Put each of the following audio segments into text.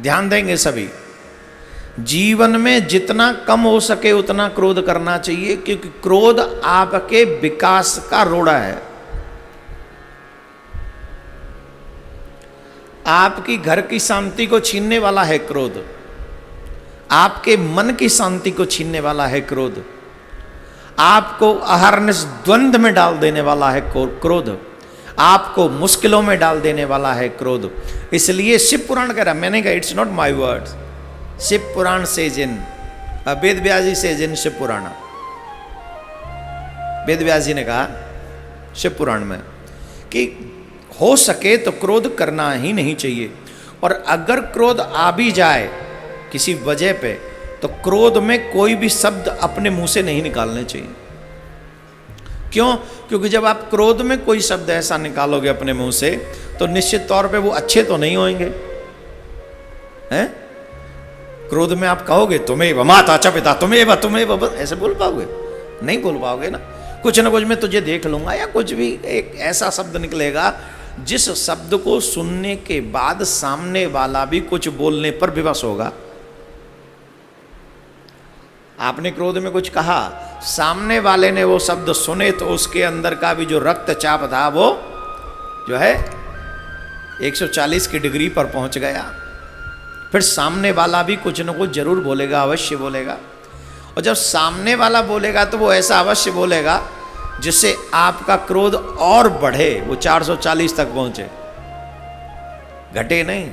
ध्यान देंगे सभी। जीवन में जितना कम हो सके उतना क्रोध करना चाहिए, क्योंकि क्रोध आपके विकास का रोड़ा है। आपकी घर की शांति को छीनने वाला है क्रोध, आपके मन की शांति को छीनने वाला है क्रोध, आपको अहरनिश द्वंद्व में डाल देने वाला है क्रोध, आपको मुश्किलों में डाल देने वाला है क्रोध। इसलिए शिव पुराण कह रहा, मैंने कहा it's not my words, Shiv Puran से जिन, वेद व्यास जी से जिन शिव पुराण, वेद व्यास जी ने कहा शिव पुराण में कि हो सके तो क्रोध करना ही नहीं चाहिए, और अगर क्रोध आ भी जाए किसी वजह पे, तो क्रोध में कोई भी शब्द अपने मुंह से नहीं निकालने चाहिए। क्यों? क्योंकि जब आप क्रोध में कोई शब्द ऐसा निकालोगे अपने मुंह से, तो निश्चित तौर पे वो अच्छे तो नहीं होंगे, हैं? क्रोध में आप कहोगे तुम्हें माता च पिता तुम्हें ऐसे बोल पाओगे? नहीं बोल पाओगे ना। कुछ ना कुछ मैं तुझे देख लूंगा, या कुछ भी एक ऐसा शब्द निकलेगा जिस शब्द को सुनने के बाद सामने वाला भी कुछ बोलने पर विवश होगा। आपने क्रोध में कुछ कहा, सामने वाले ने वो शब्द सुने, तो उसके अंदर का भी जो रक्तचाप था वो जो है 140 की डिग्री पर पहुंच गया। फिर सामने वाला भी कुछ न कुछ जरूर बोलेगा, अवश्य बोलेगा। और जब सामने वाला बोलेगा तो वो ऐसा अवश्य बोलेगा जिससे आपका क्रोध और बढ़े, वो 440 तक पहुंचे, घटे नहीं।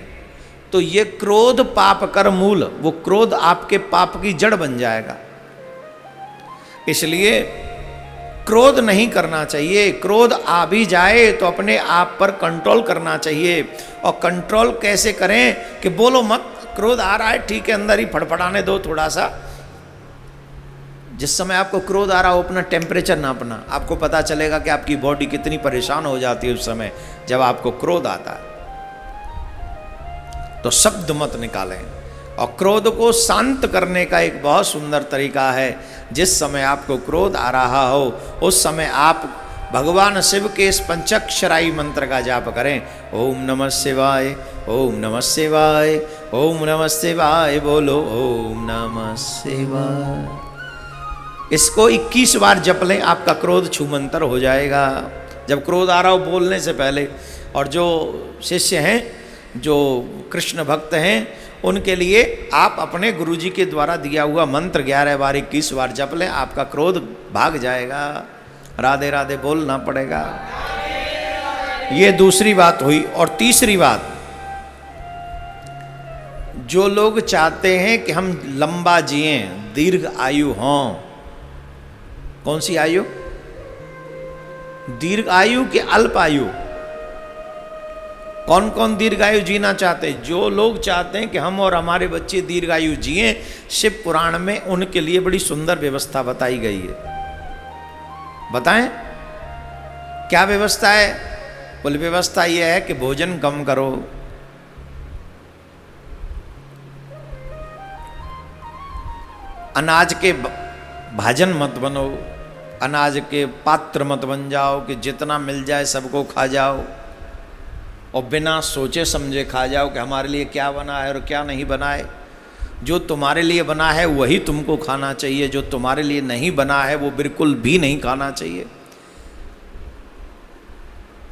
तो ये क्रोध पाप कर मूल, वो क्रोध आपके पाप की जड़ बन जाएगा। इसलिए क्रोध नहीं करना चाहिए। क्रोध आ भी जाए तो अपने आप पर कंट्रोल करना चाहिए। और कंट्रोल कैसे करें कि बोलो मत, क्रोध आ रहा है ठीक है, अंदर ही फड़फड़ाने दो थोड़ा सा। जिस समय आपको क्रोध आ रहा हो अपना टेम्परेचर नापना, आपको पता चलेगा कि आपकी बॉडी कितनी परेशान हो जाती है उस समय जब आपको क्रोध आता है। तो शब्द मत निकालें। और क्रोध को शांत करने का एक बहुत सुंदर तरीका है, जिस समय आपको क्रोध आ रहा हो उस समय आप भगवान शिव के इस पंचाक्षराई मंत्र का जाप करें। ओम नमः शिवाय, ओम नमः शिवाय, ओम नमः शिवाय, बोलो ओम नमः शिवाय। इसको 21 बार जप लें, आपका क्रोध छूमंतर हो जाएगा। जब क्रोध आ रहा हो बोलने से पहले। और जो शिष्य हैं, जो कृष्ण भक्त हैं, उनके लिए आप अपने गुरुजी के द्वारा दिया हुआ मंत्र 11 बार 21 बार जप लें, आपका क्रोध भाग जाएगा। राधे राधे बोलना पड़ेगा। ये दूसरी बात हुई। और तीसरी बात, जो लोग चाहते हैं कि हम लंबा जिए, दीर्घ आयु हों, कौन सी आयु? दीर्घ आयु कि अल्प आयु? कौन कौन दीर्घायु जीना चाहते हैं? जो लोग चाहते हैं कि हम और हमारे बच्चे दीर्घायु जिए, शिव पुराण में उनके लिए बड़ी सुंदर व्यवस्था बताई गई है। बताएं क्या व्यवस्था है? कुल व्यवस्था यह है कि भोजन कम करो, अनाज के भाजन मत बनो, अनाज के पात्र मत बन जाओ कि जितना मिल जाए सबको खा जाओ, और बिना सोचे समझे खा जाओ कि हमारे लिए क्या बना है और क्या नहीं बना है। जो तुम्हारे लिए बना है वही तुमको खाना चाहिए, जो तुम्हारे लिए नहीं बना है वो बिल्कुल भी नहीं खाना चाहिए।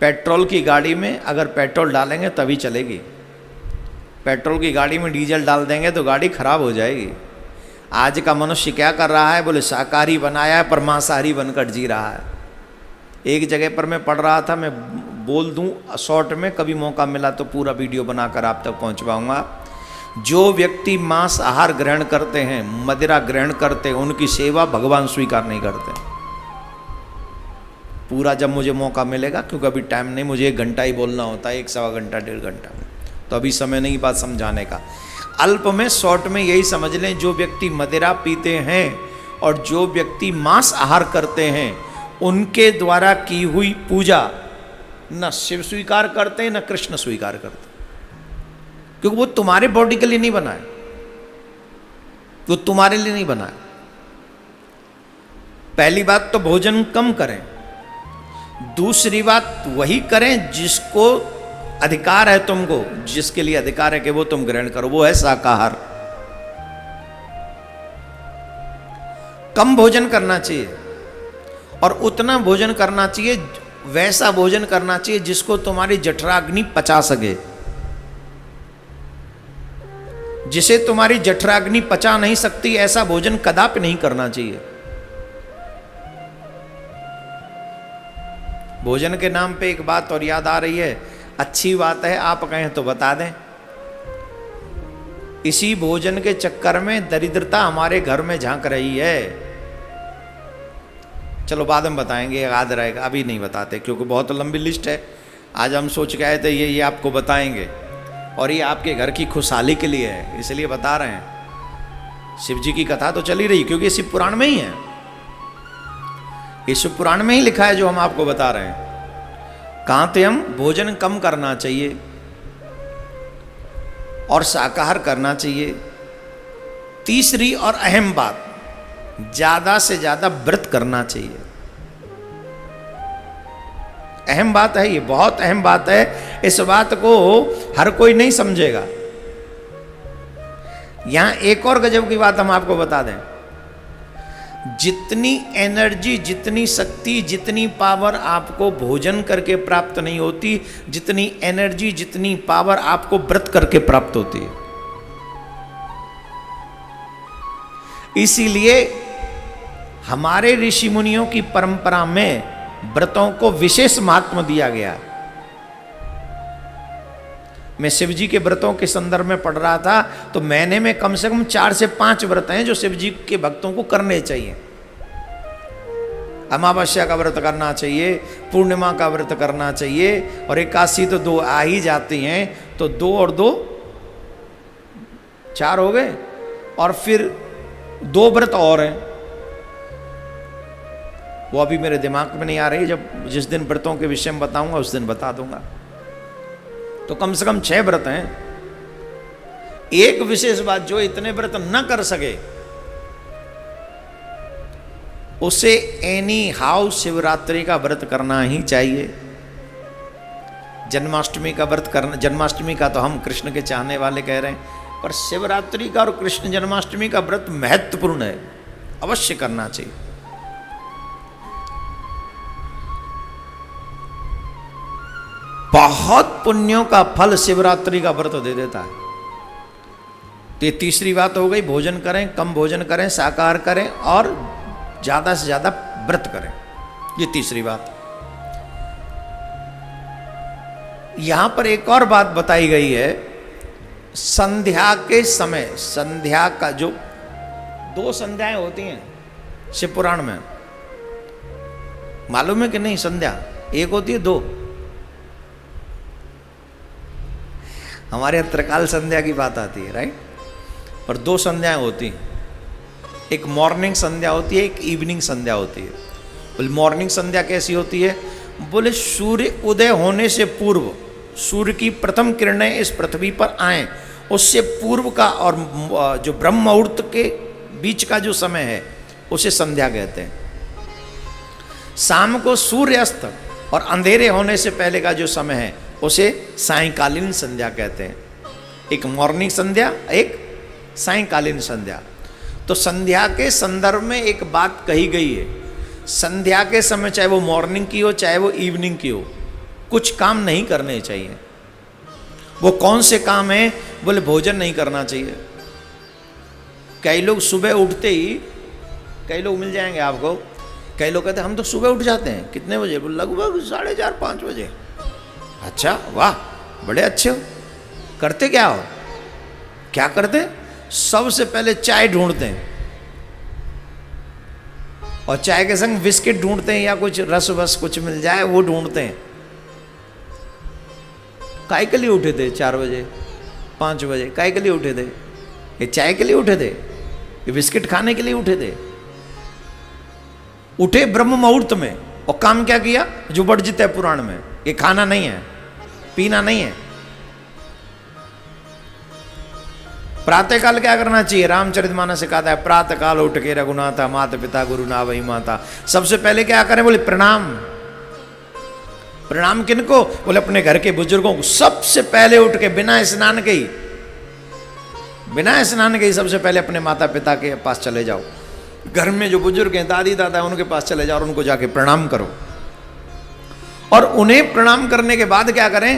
पेट्रोल की गाड़ी में अगर पेट्रोल डालेंगे तभी चलेगी। पेट्रोल की गाड़ी में डीजल डाल देंगे तो गाड़ी खराब हो जाएगी। आज का मनुष्य क्या कर रहा है? बोले शाकाहारी बनाया है पर मांसाहारी बनकर जी रहा है। एक जगह पर मैं पढ़ रहा था, मैं बोल दूं शॉर्ट में, कभी मौका मिला तो पूरा वीडियो बनाकर आप तक पहुंचवाऊंगा। जो व्यक्ति मांस आहार ग्रहण करते हैं, मदिरा ग्रहण करते हैं, उनकी सेवा भगवान स्वीकार नहीं करते। पूरा जब मुझे मौका मिलेगा, क्योंकि अभी टाइम नहीं, मुझे 1 घंटा ही बोलना होता है, 1 सवा घंटा 1.5 घंटा में, तो अभी समय नहीं बात समझाने का। अल्प में शॉर्ट में यही समझ लें, जो व्यक्ति मदिरा पीते हैं और जो व्यक्ति मांस आहार करते हैं, उनके द्वारा की हुई पूजा न शिव स्वीकार करते न कृष्ण स्वीकार करते, क्योंकि वो तुम्हारे बॉडी के लिए नहीं बना है, वो तुम्हारे लिए नहीं बना है। पहली बात तो भोजन कम करें। दूसरी बात वही करें जिसको अधिकार है तुमको, जिसके लिए अधिकार है कि वो तुम ग्रहण करो, वो है शाकाहार। कम भोजन करना चाहिए और उतना भोजन करना चाहिए, वैसा भोजन करना चाहिए जिसको तुम्हारी जठराग्नि पचा सके। जिसे तुम्हारी जठराग्नि पचा नहीं सकती ऐसा भोजन कदापि नहीं करना चाहिए। भोजन के नाम पे एक बात और याद आ रही है, अच्छी बात है, आप कहें तो बता दें। इसी भोजन के चक्कर में दरिद्रता हमारे घर में झांक रही है। चलो बाद में बताएंगे, याद रहेगा, अभी नहीं बताते क्योंकि बहुत लंबी लिस्ट है। आज हम सोच के आए थे ये आपको बताएंगे और ये आपके घर की खुशहाली के लिए है, इसलिए बता रहे हैं। शिव जी की कथा तो चली रही क्योंकि शिव पुराण में ही है, ये शिव पुराण में ही लिखा है जो हम आपको बता रहे हैं। कहाँ थे हम? भोजन कम करना चाहिए और शाकाहार करना चाहिए। तीसरी और अहम बात, ज्यादा से ज्यादा व्रत करना चाहिए। अहम बात है, ये बहुत अहम बात है। इस बात को हर कोई नहीं समझेगा। यहां एक और गजब की बात हम आपको बता दें, जितनी एनर्जी, जितनी शक्ति, जितनी पावर आपको भोजन करके प्राप्त नहीं होती, जितनी एनर्जी, जितनी पावर आपको व्रत करके प्राप्त होती है। इसीलिए हमारे ऋषि मुनियों की परंपरा में व्रतों को विशेष महत्व दिया गया। मैं शिव जी के व्रतों के संदर्भ में पढ़ रहा था तो महीने में कम से कम 4 से 5 व्रत हैं जो शिव जी के भक्तों को करने चाहिए। अमावस्या का व्रत करना चाहिए, पूर्णिमा का व्रत करना चाहिए, और एकादशी तो 2 आ ही जाती हैं, तो 2 और 2 4 हो गए, और फिर 2 व्रत और हैं, वो अभी मेरे दिमाग में नहीं आ रही। जब जिस दिन व्रतों के विषय में बताऊंगा उस दिन बता दूंगा। तो कम से कम 6 व्रत हैं। एक विशेष बात, जो इतने व्रत न कर सके उसे एनी हाउ शिवरात्रि का व्रत करना ही चाहिए। जन्माष्टमी का व्रत करना, जन्माष्टमी का तो हम कृष्ण के चाहने वाले कह रहे हैं, पर शिवरात्रि का और कृष्ण जन्माष्टमी का व्रत महत्वपूर्ण है, अवश्य करना चाहिए। बहुत पुण्यों का फल शिवरात्रि का व्रत दे देता है। तो ये तीसरी बात हो गई, भोजन करें, कम भोजन करें, शाकाहार करें और ज्यादा से ज्यादा व्रत करें, ये तीसरी बात। यहां पर एक और बात बताई गई है, संध्या के समय, संध्या का जो 2 संध्याएं होती हैं शिव पुराण में, मालूम है कि नहीं? संध्या एक होती है, 2। हमारे यहाँ त्रिकाल संध्या की बात आती है, राइट, पर 2 संध्याएं होती हैं। एक मॉर्निंग संध्या होती है, एक इवनिंग संध्या होती है। बोले मॉर्निंग संध्या कैसी होती है? बोले सूर्य उदय होने से पूर्व, सूर्य की प्रथम किरणें इस पृथ्वी पर आएं, उससे पूर्व का और जो ब्रह्म मुहूर्त के बीच का जो समय है उसे संध्या कहते हैं। शाम को सूर्यास्त और अंधेरे होने से पहले का जो समय है उसे सायंकालीन संध्या कहते हैं। एक मॉर्निंग संध्या, एक सायंकालीन संध्या। तो संध्या के संदर्भ में एक बात कही गई है, संध्या के समय चाहे वो मॉर्निंग की हो चाहे वो इवनिंग की हो, कुछ काम नहीं करने चाहिए। वो कौन से काम है? बोले भोजन नहीं करना चाहिए। कई लोग सुबह उठते ही, कई लोग मिल जाएंगे आपको, कई लोग कहते हैं हम तो सुबह उठ जाते हैं। कितने बजे? बोले लगभग 4:30-5 बजे। अच्छा, वाह, बड़े अच्छे हो। करते क्या हो? क्या करते? सबसे पहले चाय ढूंढते हैं और चाय के संग बिस्किट ढूंढते हैं या कुछ रस वस कुछ मिल जाए वो ढूंढते हैं। काय के लिए उठे थे 4 बजे 5 बजे? काय के लिए उठे थे? ये चाय के लिए उठे थे? ये बिस्किट खाने के लिए उठे थे? उठे ब्रह्म मुहूर्त में और काम क्या किया? जो वर्जित है पुराण में, ये खाना नहीं है, पीना नहीं है। प्रातःकाल क्या करना चाहिए? रामचरितमानस सिखाता है, प्रातःकाल उठ के रघुनाथा माता पिता गुरु ना वही माता। सबसे पहले क्या करें? बोले प्रणाम। प्रणाम किनको? बोले अपने घर के बुजुर्गों को। सबसे पहले उठ के बिना स्नान के ही सबसे पहले अपने माता पिता के पास चले जाओ। घर में जो बुजुर्ग हैं, दादी दादा, उनके पास चले जाओ और उनको जाके प्रणाम करो। और उन्हें प्रणाम करने के बाद क्या करें?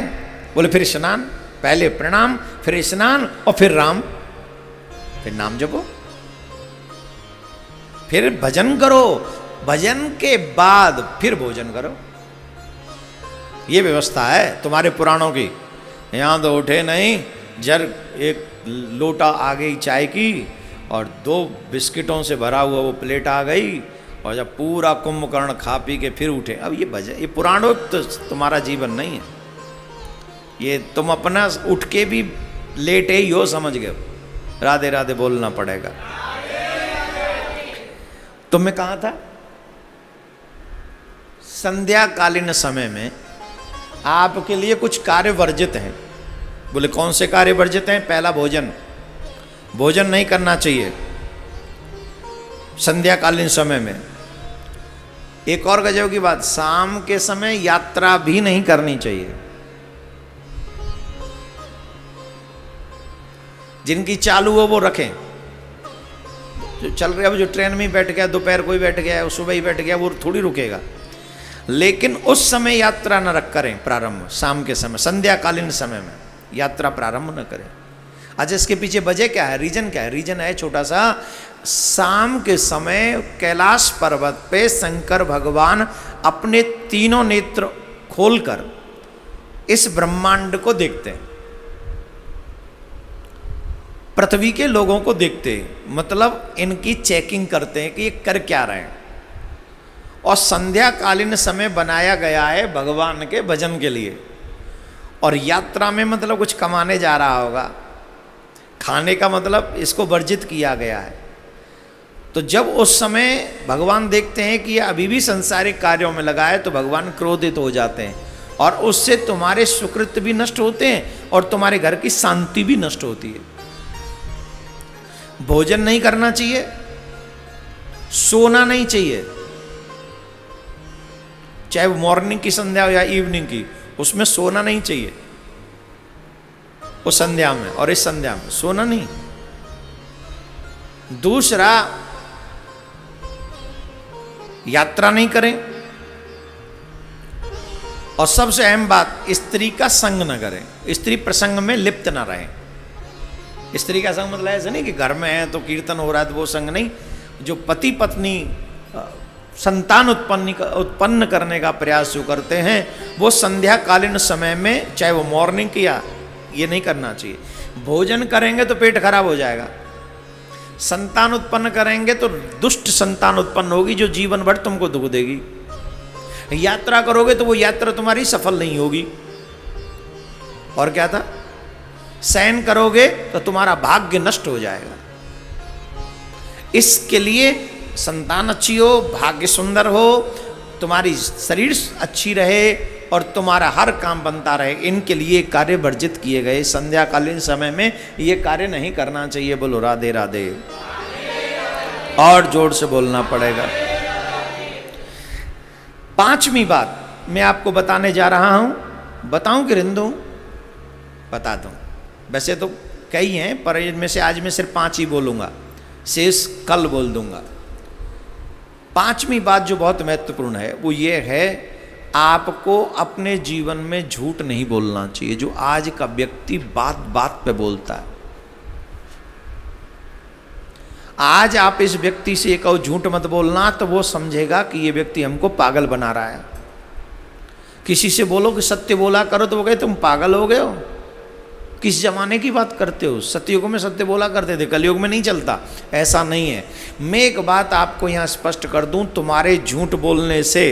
बोले फिर स्नान। पहले प्रणाम, फिर स्नान और फिर राम, फिर नाम जपो, फिर भजन करो। भजन के बाद फिर भोजन करो। ये व्यवस्था है तुम्हारे पुराणों की। यहां तो उठे नहीं, जर एक लोटा आ गई चाय की और 2 बिस्किटों से भरा हुआ वो प्लेट आ गई, और जब पूरा कुंभकर्ण खा पी के फिर उठे। अब ये भजन, ये पुराणोक्त तो तुम्हारा जीवन नहीं है। ये तुम अपना उठ के भी लेटे ही हो, समझ गए। राधे राधे बोलना पड़ेगा। तो मैं कहा था, संध्याकालीन समय में आपके लिए कुछ कार्य वर्जित हैं। बोले कौन से कार्य वर्जित हैं? पहला भोजन। भोजन नहीं करना चाहिए संध्याकालीन समय में। एक और गजब की बात, शाम के समय यात्रा भी नहीं करनी चाहिए। जिनकी चालू हो वो रखें। जो चल रहे, अब जो ट्रेन में बैठ गया, दोपहर को ही बैठ गया, सुबह ही बैठ गया, वो थोड़ी रुकेगा। लेकिन उस समय यात्रा न रख करें प्रारंभ। शाम के समय, संध्याकालीन समय में यात्रा प्रारंभ न करें। अच्छा, इसके पीछे वजह क्या है? रीजन क्या है? रीजन है छोटा सा। शाम के समय कैलाश पर्वत पे शंकर भगवान अपने तीनों नेत्र खोलकर इस ब्रह्मांड को देखते हैं। पृथ्वी के लोगों को देखते हैं, मतलब इनकी चेकिंग करते हैं कि ये कर क्या रहे हैं। और संध्याकालीन समय बनाया गया है भगवान के भजन के लिए। और यात्रा में मतलब कुछ कमाने जा रहा होगा, खाने का मतलब इसको वर्जित किया गया है। तो जब उस समय भगवान देखते हैं कि ये अभी भी सांसारिक कार्यों में लगा है, तो भगवान क्रोधित हो जाते हैं और उससे तुम्हारे सुकृत भी नष्ट होते हैं और तुम्हारे घर की शांति भी नष्ट होती है। भोजन नहीं करना चाहिए, सोना नहीं चाहिए, चाहे वो मॉर्निंग की संध्या हो या इवनिंग की, उसमें सोना नहीं चाहिए। उस संध्या में और इस संध्या में सोना नहीं। दूसरा, यात्रा नहीं करें। और सबसे अहम बात, स्त्री का संग न करें। स्त्री प्रसंग में लिप्त न रहें। स्त्री का संग मतलब ऐसा नहीं कि घर में है तो कीर्तन हो रहा है तो वो संग नहीं। जो पति पत्नी संतान उत्पन्न करने का प्रयास जो करते हैं, वो संध्याकालीन समय में, चाहे वो मॉर्निंग किया, ये नहीं करना चाहिए। भोजन करेंगे तो पेट खराब हो जाएगा। संतान उत्पन्न करेंगे तो दुष्ट संतान उत्पन्न होगी जो जीवन भर तुमको दुख देगी। यात्रा करोगे तो वो यात्रा तुम्हारी सफल नहीं होगी। और क्या था? शयन करोगे तो तुम्हारा भाग्य नष्ट हो जाएगा। इसके लिए संतान अच्छी हो, भाग्य सुंदर हो, तुम्हारी शरीर अच्छी रहे और तुम्हारा हर काम बनता रहे, इनके लिए कार्य वर्जित किए गए। संध्याकालीन समय में ये कार्य नहीं करना चाहिए। बोलो राधे राधे। और जोर से बोलना पड़ेगा। 5वीं बात मैं आपको बताने जा रहा हूं। बताऊं कि रहने दूं? बता दूं। वैसे तो कई हैं, पर इनमें से आज मैं सिर्फ 5 ही बोलूंगा, शेष कल बोल दूंगा। 5वीं बात जो बहुत महत्वपूर्ण है वो ये है, आपको अपने जीवन में झूठ नहीं बोलना चाहिए। जो आज का व्यक्ति बात बात पे बोलता है। आज आप इस व्यक्ति से कहो झूठ मत बोलना, तो वो समझेगा कि ये व्यक्ति हमको पागल बना रहा है। किसी से बोलो कि सत्य बोला करो, तो वो कहे तुम पागल हो गए हो। किस जमाने की बात करते हो? सतयुग में सत्य बोला करते थे, कलयुग में नहीं चलता। ऐसा नहीं है। मैं एक बात आपको यहाँ स्पष्ट कर दूं, तुम्हारे झूठ बोलने से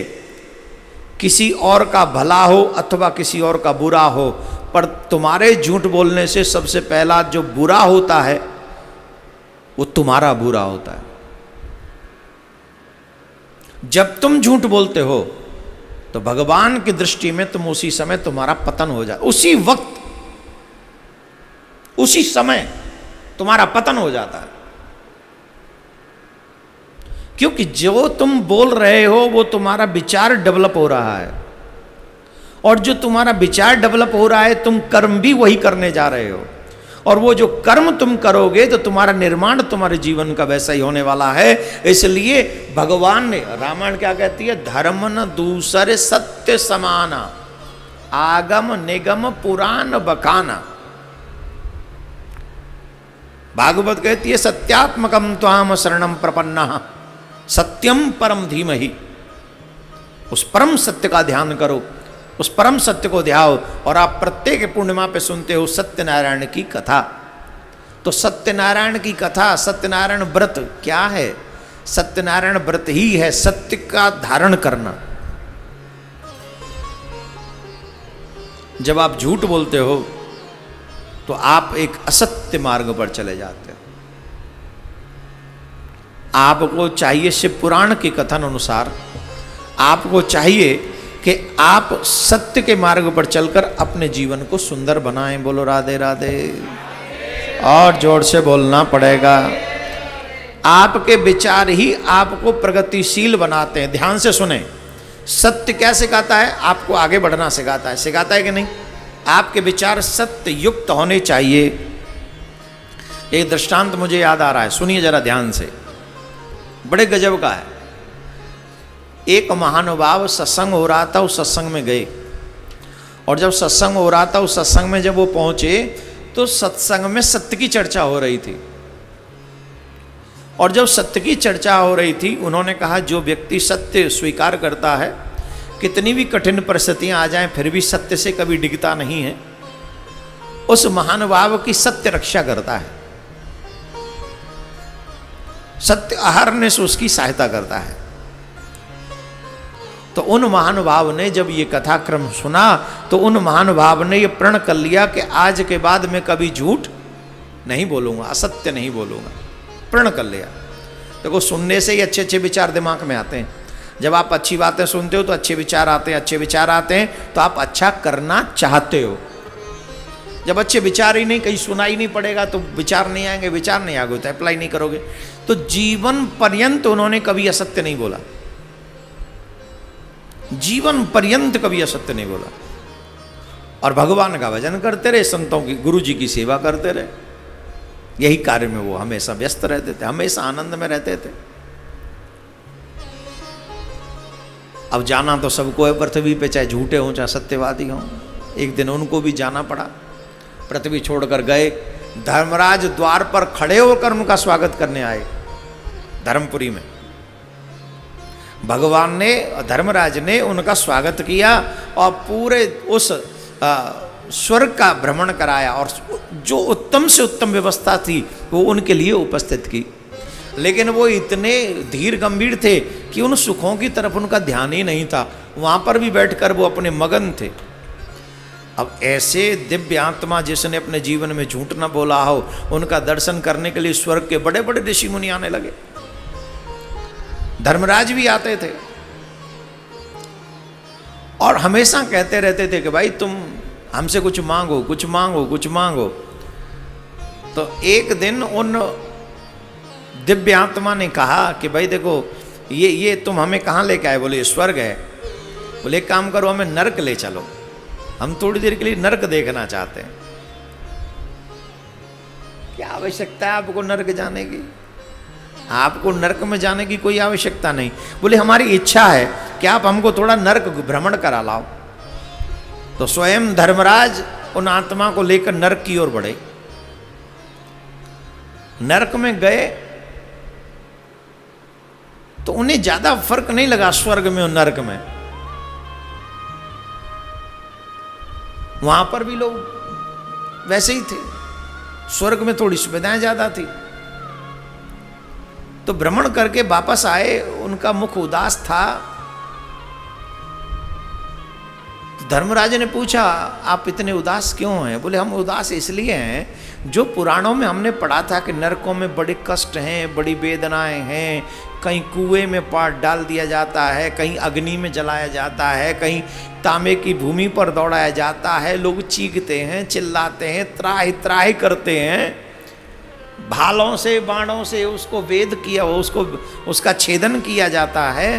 किसी और का भला हो अथवा किसी और का बुरा हो, पर तुम्हारे झूठ बोलने से सबसे पहला जो बुरा होता है वो तुम्हारा बुरा होता है। जब तुम झूठ बोलते हो तो भगवान की दृष्टि में तुम उसी समय तुम्हारा पतन हो जाए। उसी वक्त, उसी समय तुम्हारा पतन हो जाता है। क्योंकि जो तुम बोल रहे हो वो तुम्हारा विचार डेवलप हो रहा है और जो तुम्हारा विचार डेवलप हो रहा है, तुम कर्म भी वही करने जा रहे हो, और वो जो कर्म तुम करोगे तो तुम्हारा निर्माण तुम्हारे जीवन का वैसा ही होने वाला है। इसलिए भगवान ने, रामायण क्या कहती है, धर्म न दूसरे सत्य समाना, आगम निगम पुराण बकाना। भागवत कहती है सत्यात्मकम त्वाम शरणम प्रपन्नः सत्यम परम धीमहि। उस परम सत्य का ध्यान करो, उस परम सत्य को ध्याओ। और आप प्रत्येक पूर्णिमा पे सुनते हो सत्यनारायण की कथा। तो सत्यनारायण की कथा, सत्यनारायण व्रत क्या है? सत्यनारायण व्रत ही है सत्य का धारण करना। जब आप झूठ बोलते हो तो आप एक असत्य मार्ग पर चले जाते हो। आपको चाहिए, शिव पुराण के कथन अनुसार आपको चाहिए कि आप सत्य के मार्ग पर चलकर अपने जीवन को सुंदर बनाएं। बोलो राधे राधे। और जोर से बोलना पड़ेगा। आपके विचार ही आपको प्रगतिशील बनाते हैं। ध्यान से सुने, सत्य क्या सिखाता है? आपको आगे बढ़ना सिखाता है। सिखाता है कि नहीं? आपके विचार सत्य युक्त होने चाहिए। एक दृष्टांत मुझे याद आ रहा है, सुनिए जरा ध्यान से, बड़े गजब का है। एक महानुभाव सत्संग हो रहा था, उस सत्संग में गए, और जब सत्संग हो रहा था, उस सत्संग में जब वो पहुंचे तो सत्संग में सत्य की चर्चा हो रही थी। और जब सत्य की चर्चा हो रही थी, उन्होंने कहा जो व्यक्ति सत्य स्वीकार करता है, कितनी भी कठिन परिस्थितियां आ जाएं फिर भी सत्य से कभी डिगता नहीं है, उस महानुभाव की सत्य रक्षा करता है, सत्य अहरने से उसकी सहायता करता है। तो उन महानुभाव ने जब ये कथाक्रम सुना तो उन महानुभाव ने ये प्रण कर लिया कि आज के बाद मैं कभी झूठ नहीं बोलूंगा, असत्य नहीं बोलूंगा। प्रण कर लिया। देखो, सुनने से ही अच्छे अच्छे विचार दिमाग में आते हैं। जब आप अच्छी बातें सुनते हो तो अच्छे विचार आते हैं, अच्छे विचार आते हैं तो आप अच्छा करना चाहते हो। जब अच्छे विचार ही नहीं, कहीं सुना ही नहीं पड़ेगा तो विचार नहीं आएंगे, विचार नहीं आएंगे तो अप्लाई नहीं करोगे। तो जीवन पर्यंत उन्होंने कभी असत्य नहीं बोला, जीवन पर्यंत कभी असत्य नहीं बोला, और भगवान का भजन करते रहे, संतों की, गुरु जी की सेवा करते रहे। यही कार्य में वो हमेशा व्यस्त रहते थे, हमेशा आनंद में रहते थे। अब जाना तो सबको है पृथ्वी पे, चाहे झूठे हों चाहे सत्यवादी हों। एक दिन उनको भी जाना पड़ा, पृथ्वी छोड़कर गए। धर्मराज द्वार पर खड़े होकर उनका स्वागत करने आए धर्मपुरी में। भगवान ने, धर्मराज ने उनका स्वागत किया और पूरे उस स्वर्ग का भ्रमण कराया, और जो उत्तम से उत्तम व्यवस्था थी वो उनके लिए उपस्थित की। लेकिन वो इतने धीर गंभीर थे कि उन सुखों की तरफ उनका ध्यान ही नहीं था। वहाँ पर भी बैठकर वो अपने मगन थे। अब ऐसे दिव्य आत्मा जिसने अपने जीवन में झूठ न बोला हो, उनका दर्शन करने के लिए स्वर्ग के बड़े बड़े ऋषि मुनि आने लगे। धर्मराज भी आते थे और हमेशा कहते रहते थे कि भाई तुम हमसे कुछ मांगो, कुछ मांगो, कुछ मांगो। तो एक दिन उन दिव्य आत्मा ने कहा कि भाई देखो, ये तुम हमें कहाँ लेके आए? बोले स्वर्ग है। बोले एक काम करो, हमें नरक ले चलो, हम थोड़ी देर के लिए नरक देखना चाहते हैं। क्या आवश्यकता है आपको नरक जाने की? आपको नरक में जाने की कोई आवश्यकता नहीं। बोले हमारी इच्छा है कि आप हमको थोड़ा नरक भ्रमण करा लाओ। तो स्वयं धर्मराज उन आत्मा को लेकर नरक की ओर बढ़े। नरक में गए तो उन्हें ज्यादा फर्क नहीं लगा स्वर्ग में और नरक में। वहां पर भी लोग वैसे ही थे, स्वर्ग में थोड़ी सुविधाएं ज्यादा थी। तो भ्रमण करके वापस आए, उनका मुख उदास था। धर्मराज ने पूछा आप इतने उदास क्यों हैं? बोले हम उदास इसलिए हैं, जो पुराणों में हमने पढ़ा था कि नरकों में बड़े कष्ट हैं, बड़ी वेदनाएं हैं, कहीं कुएं में पाट डाल दिया जाता है, कहीं अग्नि में जलाया जाता है, कहीं तांबे की भूमि पर दौड़ाया जाता है, लोग चीखते हैं, चिल्लाते हैं, त्राहि त्राहि करते हैं, भालों से बाणों से उसको वेद किया, उसका छेदन किया जाता है।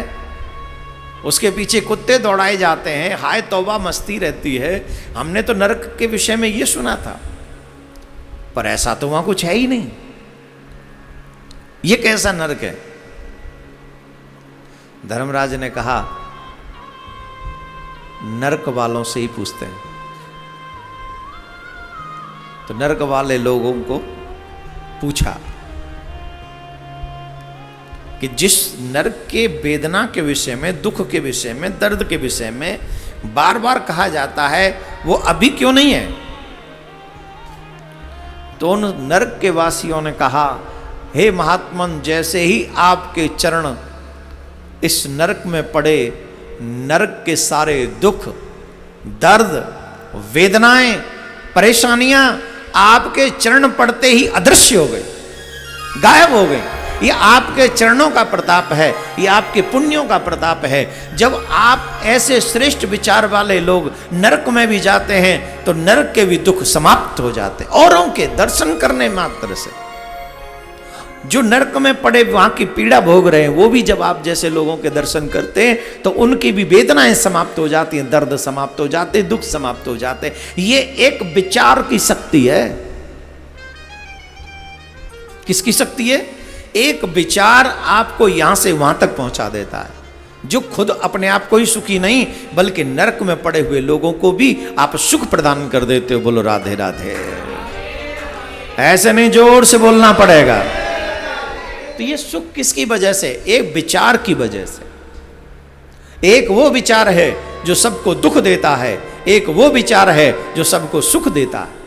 उसके पीछे कुत्ते दौड़ाए जाते हैं, हाय तौबा मस्ती रहती है। हमने तो नरक के विषय में ये सुना था, पर ऐसा तो वहां कुछ है ही नहीं। ये कैसा नरक है? धर्मराज ने कहा नरक वालों से ही पूछते हैं। तो नरक वाले लोगों को पूछा कि जिस नरक के वेदना के विषय में, दुख के विषय में, दर्द के विषय में बार बार कहा जाता है, वो अभी क्यों नहीं है? तो उन नरक के वासियों ने कहा, हे महात्मन, जैसे ही आपके चरण इस नरक में पड़े, नरक के सारे दुख, दर्द, वेदनाएं, परेशानियां आपके चरण पड़ते ही अदृश्य हो गई, गायब हो गई। ये आपके चरणों का प्रताप है, ये आपके पुण्यों का प्रताप है। जब आप ऐसे श्रेष्ठ विचार वाले लोग नरक में भी जाते हैं तो नरक के भी दुख समाप्त हो जाते, औरों के दर्शन करने मात्र से। जो नरक में पड़े वहां की पीड़ा भोग रहे हैं, वो भी जब आप जैसे लोगों के दर्शन करते हैं तो उनकी भी वेदनाएं समाप्त हो जाती हैं, दर्द समाप्त हो जाते, दुख समाप्त हो जाते। ये एक विचार की शक्ति है। किसकी शक्ति है? एक विचार आपको यहां से वहां तक पहुंचा देता है, जो खुद अपने आप को ही सुखी नहीं बल्कि नरक में पड़े हुए लोगों को भी आप सुख प्रदान कर देते हो। बोलो राधे राधे। ऐसे नहीं, जोर से बोलना पड़ेगा। तो ये सुख किसकी वजह से? एक विचार की वजह से। एक वो विचार है जो सबको दुख देता है, एक वो विचार है जो सबको सुख देता है,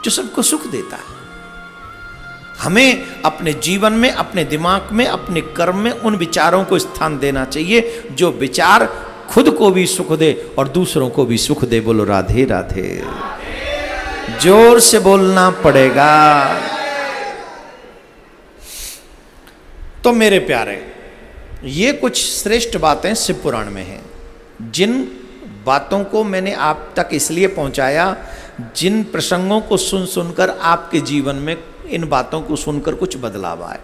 जो सबको सुख देता है। हमें अपने जीवन में, अपने दिमाग में, अपने कर्म में उन विचारों को स्थान देना चाहिए जो विचार खुद को भी सुख दे और दूसरों को भी सुख दे। बोलो राधे राधे। जोर से बोलना पड़ेगा। तो मेरे प्यारे, ये कुछ श्रेष्ठ बातें शिव पुराण में हैं, जिन बातों को मैंने आप तक इसलिए पहुंचाया, जिन प्रसंगों को सुन सुनकर आपके जीवन में इन बातों को सुनकर कुछ बदलाव आए।